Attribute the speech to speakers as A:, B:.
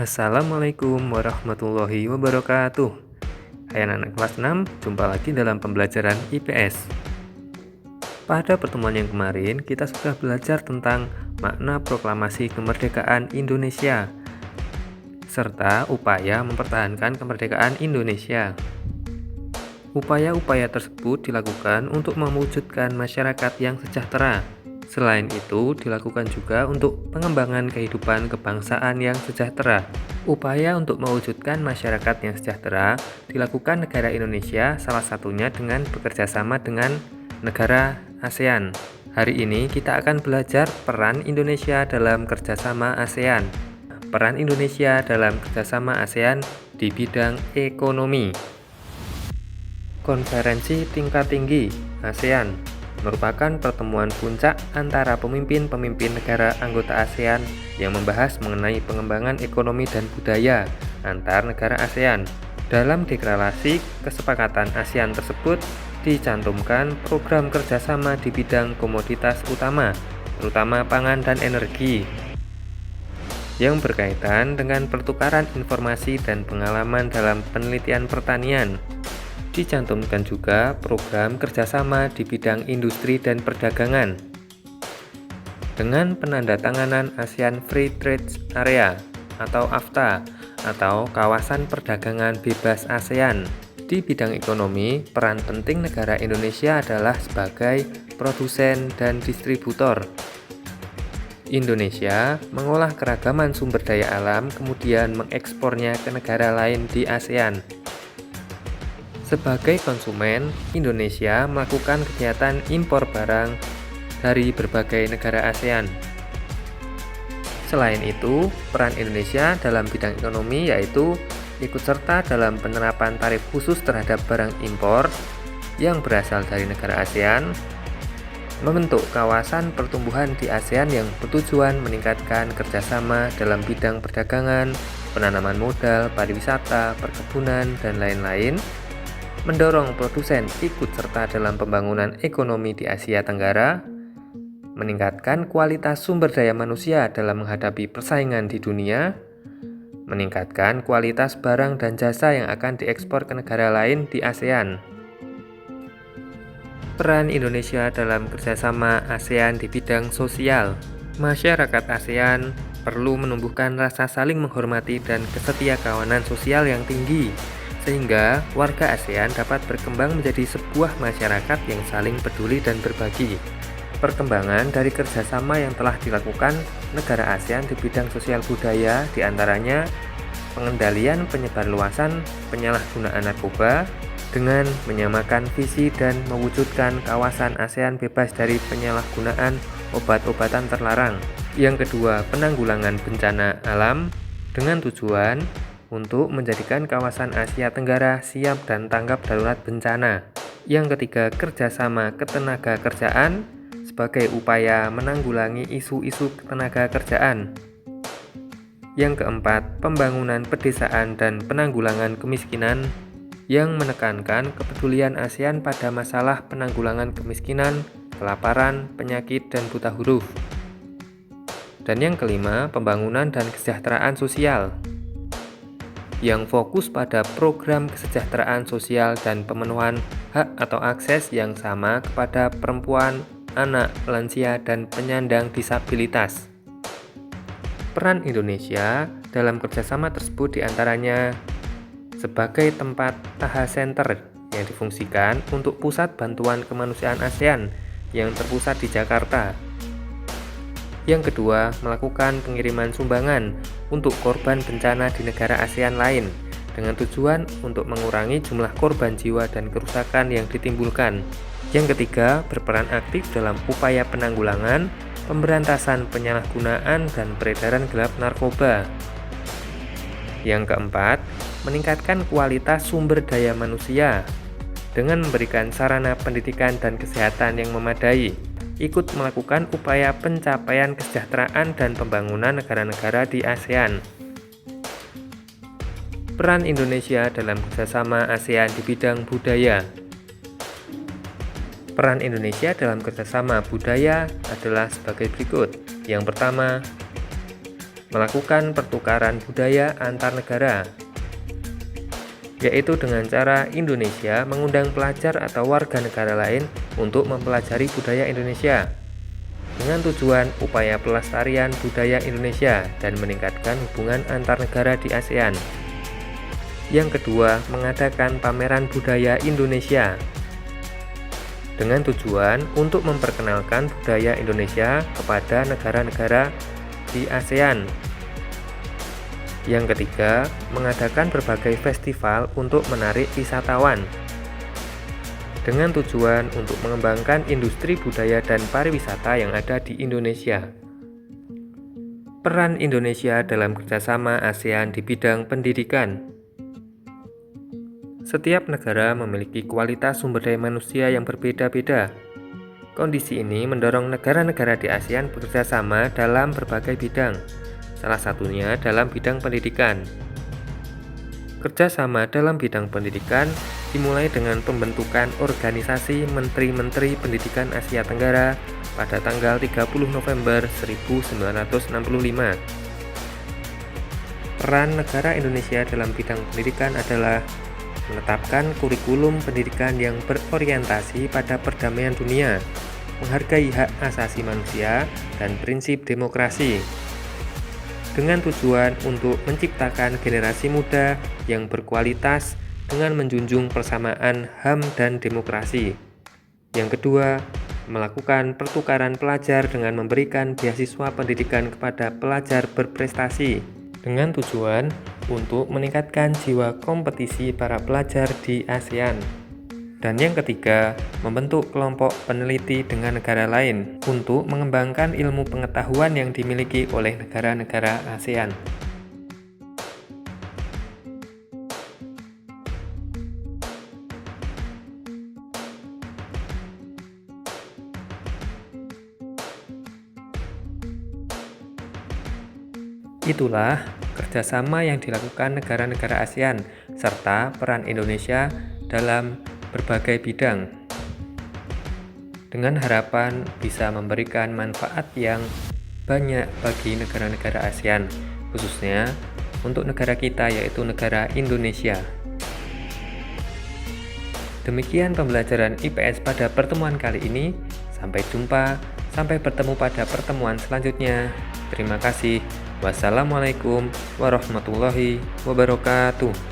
A: Assalamualaikum warahmatullahi wabarakatuh. Hai anak-anak kelas 6, jumpa lagi dalam pembelajaran IPS. Pada pertemuan yang kemarin, kita sudah belajar tentang makna proklamasi kemerdekaan Indonesia serta upaya mempertahankan kemerdekaan Indonesia. Upaya-upaya tersebut dilakukan untuk mewujudkan masyarakat yang sejahtera. Selain itu, dilakukan juga untuk pengembangan kehidupan kebangsaan yang sejahtera. Upaya untuk mewujudkan masyarakat yang sejahtera dilakukan negara Indonesia, salah satunya dengan bekerja sama dengan negara ASEAN. Hari ini kita akan belajar peran Indonesia dalam kerjasama ASEAN. Peran Indonesia dalam kerjasama ASEAN di bidang ekonomi. Konferensi tingkat tinggi ASEAN merupakan pertemuan puncak antara pemimpin-pemimpin negara anggota ASEAN yang membahas mengenai pengembangan ekonomi dan budaya antar negara ASEAN. Dalam deklarasi kesepakatan ASEAN tersebut dicantumkan program kerjasama di bidang komoditas utama, terutama pangan dan energi, yang berkaitan dengan pertukaran informasi dan pengalaman dalam penelitian pertanian. Dicantumkan juga program kerjasama di bidang industri dan perdagangan dengan penandatanganan ASEAN Free Trade Area atau AFTA atau Kawasan Perdagangan Bebas ASEAN. Di bidang ekonomi, peran penting negara Indonesia adalah sebagai produsen dan distributor. Indonesia mengolah keragaman sumber daya alam kemudian mengekspornya ke negara lain di ASEAN. Sebagai konsumen, Indonesia melakukan kegiatan impor barang dari berbagai negara ASEAN. Selain itu, peran Indonesia dalam bidang ekonomi yaitu ikut serta dalam penerapan tarif khusus terhadap barang impor yang berasal dari negara ASEAN, membentuk kawasan pertumbuhan di ASEAN yang bertujuan meningkatkan kerjasama dalam bidang perdagangan, penanaman modal, pariwisata, perkebunan, dan lain-lain, mendorong produsen ikut serta dalam pembangunan ekonomi di Asia Tenggara, meningkatkan kualitas sumber daya manusia dalam menghadapi persaingan di dunia, meningkatkan kualitas barang dan jasa yang akan diekspor ke negara lain di ASEAN. Peran Indonesia dalam kerjasama ASEAN di bidang sosial. Masyarakat ASEAN perlu menumbuhkan rasa saling menghormati dan kesetiakawanan sosial yang tinggi, sehingga warga ASEAN dapat berkembang menjadi sebuah masyarakat yang saling peduli dan berbagi. Perkembangan dari kerjasama yang telah dilakukan negara ASEAN di bidang sosial budaya diantaranya pengendalian penyebarluasan penyalahgunaan narkoba dengan menyamakan visi dan mewujudkan kawasan ASEAN bebas dari penyalahgunaan obat-obatan terlarang. Yang kedua, penanggulangan bencana alam dengan tujuan untuk menjadikan kawasan Asia Tenggara siap dan tanggap darurat bencana. Yang ketiga, kerjasama ketenaga kerjaan sebagai upaya menanggulangi isu-isu ketenaga kerjaan. Yang keempat, pembangunan pedesaan dan penanggulangan kemiskinan yang menekankan kepedulian ASEAN pada masalah penanggulangan kemiskinan, kelaparan, penyakit, dan buta huruf. Dan yang kelima, pembangunan dan kesejahteraan sosial yang fokus pada program kesejahteraan sosial dan pemenuhan hak atau akses yang sama kepada perempuan, anak, lansia, dan penyandang disabilitas. Peran Indonesia dalam kerjasama tersebut diantaranya sebagai tempat AHA Center yang difungsikan untuk pusat bantuan kemanusiaan ASEAN yang terpusat di Jakarta. Yang kedua, melakukan pengiriman sumbangan untuk korban bencana di negara ASEAN lain dengan tujuan untuk mengurangi jumlah korban jiwa dan kerusakan yang ditimbulkan. Yang ketiga, berperan aktif dalam upaya penanggulangan, pemberantasan penyalahgunaan, dan peredaran gelap narkoba. Yang keempat, meningkatkan kualitas sumber daya manusia dengan memberikan sarana pendidikan dan kesehatan yang memadai, ikut melakukan upaya pencapaian kesejahteraan dan pembangunan negara-negara di ASEAN. Peran Indonesia dalam kerjasama ASEAN di bidang budaya. Peran Indonesia dalam kerjasama budaya adalah sebagai berikut. Yang pertama, melakukan pertukaran budaya antar negara, yaitu dengan cara Indonesia mengundang pelajar atau warga negara lain untuk mempelajari budaya Indonesia dengan tujuan upaya pelestarian budaya Indonesia dan meningkatkan hubungan antar negara di ASEAN. Yang kedua, mengadakan pameran budaya Indonesia dengan tujuan untuk memperkenalkan budaya Indonesia kepada negara-negara di ASEAN. Yang ketiga, mengadakan berbagai festival untuk menarik wisatawan dengan tujuan untuk mengembangkan industri budaya dan pariwisata yang ada di Indonesia. Peran Indonesia dalam kerjasama ASEAN di bidang pendidikan. Setiap negara memiliki kualitas sumber daya manusia yang berbeda-beda. Kondisi ini mendorong negara-negara di ASEAN bekerja sama dalam berbagai bidang, salah satunya dalam bidang pendidikan. Kerjasama dalam bidang pendidikan dimulai dengan pembentukan organisasi Menteri-Menteri Pendidikan Asia Tenggara pada tanggal 30 November 1965. Peran negara Indonesia dalam bidang pendidikan adalah menetapkan kurikulum pendidikan yang berorientasi pada perdamaian dunia, menghargai hak asasi manusia, dan prinsip demokrasi, dengan tujuan untuk menciptakan generasi muda yang berkualitas dengan menjunjung persamaan HAM dan demokrasi. Yang kedua, melakukan pertukaran pelajar dengan memberikan beasiswa pendidikan kepada pelajar berprestasi dengan tujuan untuk meningkatkan jiwa kompetisi para pelajar di ASEAN. Dan yang ketiga, membentuk kelompok peneliti dengan negara lain untuk mengembangkan ilmu pengetahuan yang dimiliki oleh negara-negara ASEAN. Itulah kerjasama yang dilakukan negara-negara ASEAN serta peran Indonesia dalam berbagai bidang, dengan harapan bisa memberikan manfaat yang banyak bagi negara-negara ASEAN, khususnya untuk negara kita yaitu negara Indonesia. Demikian pembelajaran IPS pada pertemuan kali ini. Sampai jumpa, sampai bertemu pada pertemuan selanjutnya. Terima kasih. Wassalamualaikum warahmatullahi wabarakatuh.